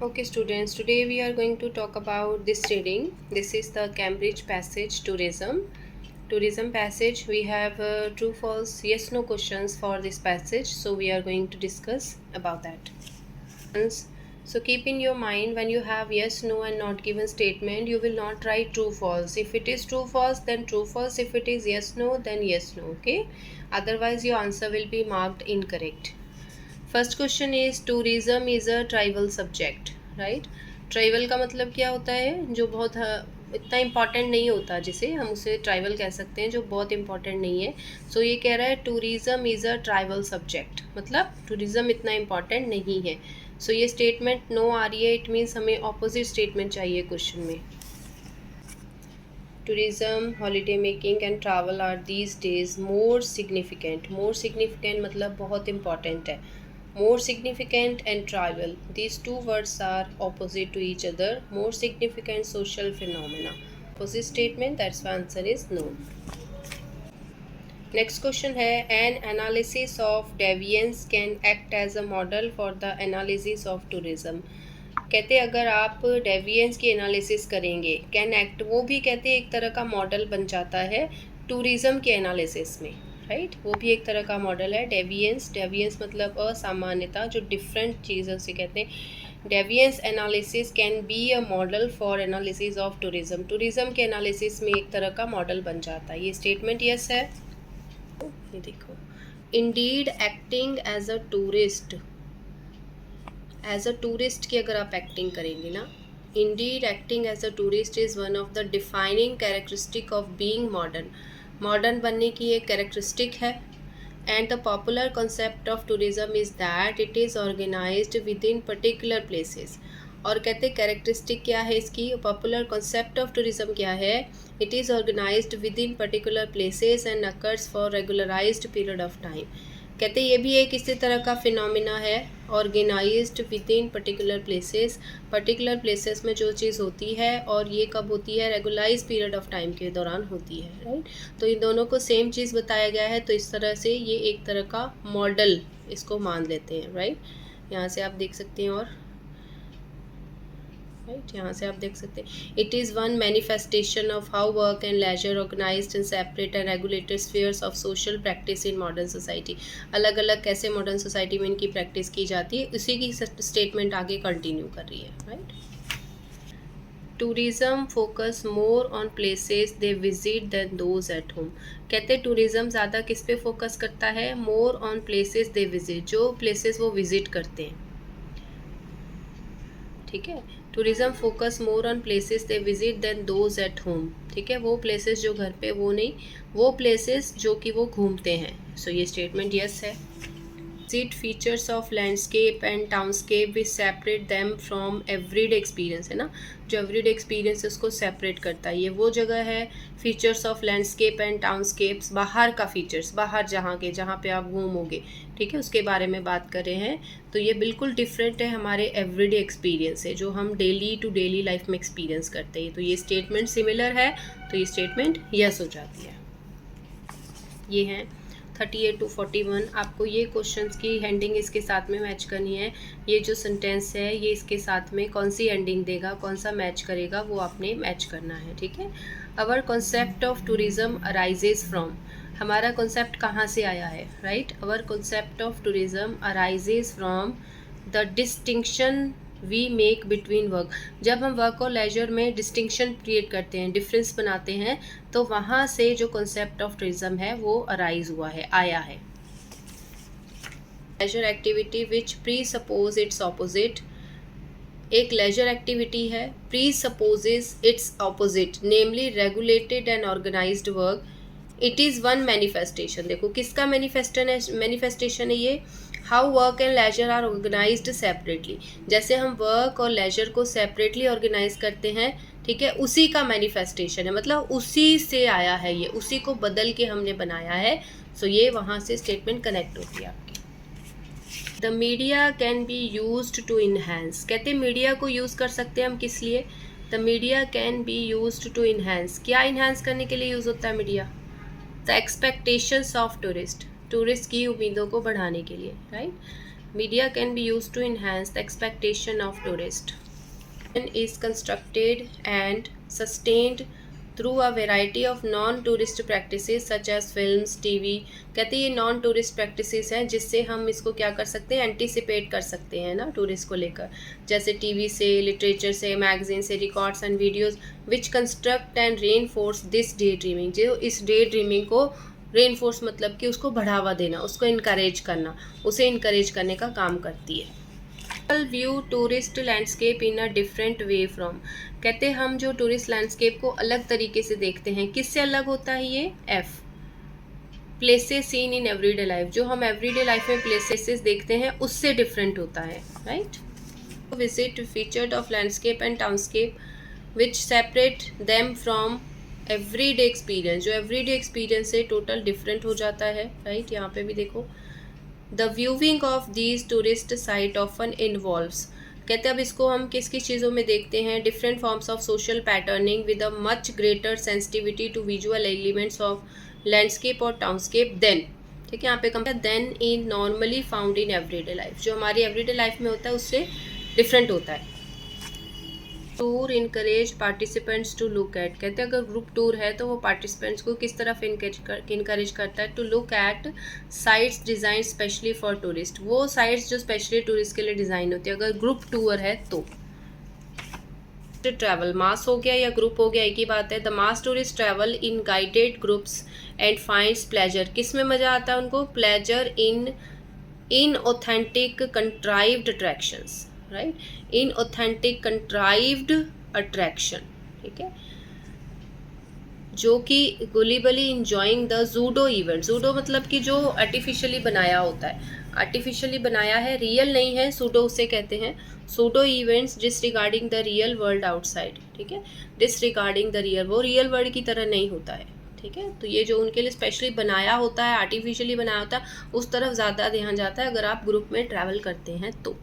Okay, students, today we are going to talk about this reading. This is the Cambridge Passage Tourism. Tourism passage, we have true, false, yes, no questions for this passage. So, we are going to discuss about that. So, keep in your mind when you have yes, no, and not given statement, you will not write true, false. If it is true, false, then true, false. If it is yes, no, then yes, no. Okay. Otherwise, your answer will be marked incorrect. First question is tourism is a tribal subject, right. Tribal का मतलब क्या होता है? जो बहुत इतना important नहीं होता, जिसे हम उसे ट्राइबल कह सकते हैं, जो बहुत इम्पॉर्टेंट नहीं है। सो ये कह रहा है tourism is a tribal subject, मतलब टूरिज्म इतना इम्पॉर्टेंट नहीं है। सो ये स्टेटमेंट नो आ रही है, इट मीन्स हमें ऑपोजिट स्टेटमेंट चाहिए क्वेश्चन में। Tourism, holiday making and travel are these days more significant. More significant मतलब बहुत इंपॉर्टेंट है। More significant and trivial. These two words are opposite to each other. More significant social phenomena. Opposite statement, that's the answer is no. Next question है an analysis of deviance can act as a model for the analysis of tourism. कहते अगर आप डेविएंस की analysis करेंगे, can act, वो भी कहते एक तरह का मॉडल बन जाता है टूरिज्म के एनालिसिस में, राइट। वो भी एक तरह का मॉडल है डेविएंस। डेविएंस मतलब असामान्यता, जो डिफरेंट चीज़ है उसे कहते हैं deviance. Analysis can be a model for analysis of tourism. Tourism के एनालिसिस में एक तरह का मॉडल बन जाता है। ये स्टेटमेंट यस है। ये देखो, indeed acting as a tourist, as a tourist की अगर आप एक्टिंग करेंगे ना, indeed acting as a tourist is one of the defining characteristic of being modern. Modern बनने की एक कैरेक्टरिस्टिक है। And the popular concept of tourism is that it is organised within particular places. और कहते characteristic क्या है इसकी, popular concept of tourism क्या है, it is organised within particular places and occurs for regularised period of time. कहते ये भी एक इसी तरह का फिनोमिना है, organised within particular places. Particular places में जो चीज़ होती है, और ये कब होती है, रेगुलाइज पीरियड ऑफ टाइम के दौरान होती है, राइट। तो इन दोनों को सेम चीज़ बताया गया है, तो इस तरह से ये एक तरह का मॉडल इसको मान लेते हैं, राइट। यहाँ से आप देख सकते हैं, और राइट यहाँ से आप देख सकते हैं it is one manifestation of how work and leisure organised in separate and regulated spheres of social practice in modern society. अलग अलग कैसे मॉडर्न सोसाइटी में इनकी प्रैक्टिस की जाती है, उसी की स्टेटमेंट आगे कंटिन्यू कर रही है, right. Tourism focus more on places they visit than those at home. कहते टूरिज्म ज़्यादा किस पे फोकस करता है, more on places they visit, जो प्लेसेस वो विजिट करते हैं, ठीक है। Tourism focus more on places they visit than those at home, ठीक है। वो प्लेसेस जो घर पे, वो नहीं, वो प्लेसेस जो कि वो घूमते हैं। सो ये स्टेटमेंट यस है। Visit features of landscape and townscape which separate them from everyday experience, है ना। जो एवरीडे एक्सपीरियंस उसको सेपरेट करता है, ये वो जगह है। फीचर्स ऑफ लैंडस्केप एंड टाउनस्केप्स, बाहर का फीचर्स, बाहर जहाँ पे आप घूमोगे, ठीक है, उसके बारे में बात कर रहे हैं। तो ये बिल्कुल डिफरेंट है हमारे एवरीडे एक्सपीरियंस से, जो हम डेली टू डेली लाइफ में एक्सपीरियंस करते हैं। तो ये स्टेटमेंट सिमिलर है, तो ये स्टेटमेंट यस हो जाती है। ये हैं 38 to 41। आपको ये क्वेश्चंस की एंडिंग इसके साथ में मैच करनी है। ये जो सेंटेंस है ये इसके साथ में कौन सी एंडिंग देगा, कौन सा मैच करेगा, वो आपने मैच करना है, ठीक है। Our concept of tourism arises from, हमारा कॉन्सेप्ट कहाँ से आया है, right. Our concept of tourism arises from the distinction we make between work. जब हम वर्क और लेजर में डिस्टिंक्शन क्रिएट करते हैं, डिफरेंस बनाते हैं, तो वहाँ से जो कॉन्सेप्ट ऑफ टूरिज्म है वो अराइज हुआ है, आया है। Leisure activity which presuppose its opposite, एक लेजर एक्टिविटी है, presupposes its opposite, namely regulated and organised work. It is one manifestation, देखो किसका मैनिफेस्टेशन है ये, how work and leisure are organised separately. जैसे हम वर्क और laser को सेपरेटली ऑर्गेनाइज करते हैं, ठीक है, उसी का मैनिफेस्टेशन है, मतलब उसी से आया है ये, उसी को बदल के हमने बनाया है। सो ये वहाँ से स्टेटमेंट कनेक्ट होती है आपकी। The media can be used to enhance, कहते हैं मीडिया को यूज़ कर सकते हैं हम किस लिए, the media can be used to enhance, क्या इन्हेंस करने के लिए यूज़ होता है media, the expectations of tourist, tourist की उम्मीदों को बढ़ाने के लिए, right. Media can be used to enhance the expectation of tourists. Is constructed and sustained through a variety of non-tourist practices such as films, TV. कहते हैं ये non tourist practices हैं जिससे हम इसको क्या कर सकते हैं, एंटिसिपेट कर सकते हैं ना टूरिस्ट को लेकर, जैसे टीवी से, लिटरेचर से, मैगजीन से, records and videos which construct and reinforce this day dreaming. जो इस डे ड्रीमिंग को रेनफोर्स मतलब कि उसको बढ़ावा देना, उसको इनकरेज करना, उसे इनकरेज करने का काम करती है। View tourist landscape in a different way from. कहते हैं हम जो टूरिस्ट लैंडस्केप को अलग तरीके से देखते हैं। किससे अलग होता है ये? F, places seen in everyday life. जो हम एवरीडे लाइफ में प्लेसेस देखते हैं उससे डिफरेंट होता है, right. Visit featured of landscape and townscape which separate them from everyday experience. जो एवरीडे एक्सपीरियंस से टोटल डिफरेंट हो जाता है, राइट। यहाँ पे भी देखो, the viewing of these tourist site often involves. कहते हैं अब इसको हम किस किस चीज़ों में देखते हैं? Different forms of social patterning with a much greater sensitivity to visual elements of landscape और टाउनस्केप देन, ठीक है, यहाँ पे compare than in normally found in everyday life. जो हमारी एवरीडे लाइफ में होता है उससे डिफरेंट होता है। Tour encourage participants to look at. कहते हैं अगर ग्रुप टूर है तो वो पार्टिसिपेंट्स को किस तरफ इनकरेज करता है? To look at sites design specially for tourist. वो साइट्स जो स्पेशली टूरिस्ट के लिए डिज़ाइन होती है अगर ग्रुप टूर है तो। ट्रैवल, मास हो गया या ग्रुप हो गया, एक ही बात है। The mass tourist travel in guided groups and finds pleasure. किस में मज़ा आता है उनको? Pleasure in authentic contrived attractions, right, in authentic contrived attraction, ठीक है, जो कि gullibly enjoying the judo event. Judo मतलब कि जो आर्टिफिशियली बनाया होता है, आर्टिफिशियली बनाया है, रियल नहीं है, सूडो उसे कहते हैं। Pseudo events disregarding the real world outside, ठीक है, डिसरिगार्डिंग द रियल, वो रियल वर्ल्ड की तरह नहीं होता है, ठीक है। तो ये जो उनके लिए स्पेशली बनाया होता है, आर्टिफिशियली बनाया होता है, उस तरफ ज़्यादा ध्यान जाता है अगर आप ग्रुप में ट्रैवल करते हैं तो।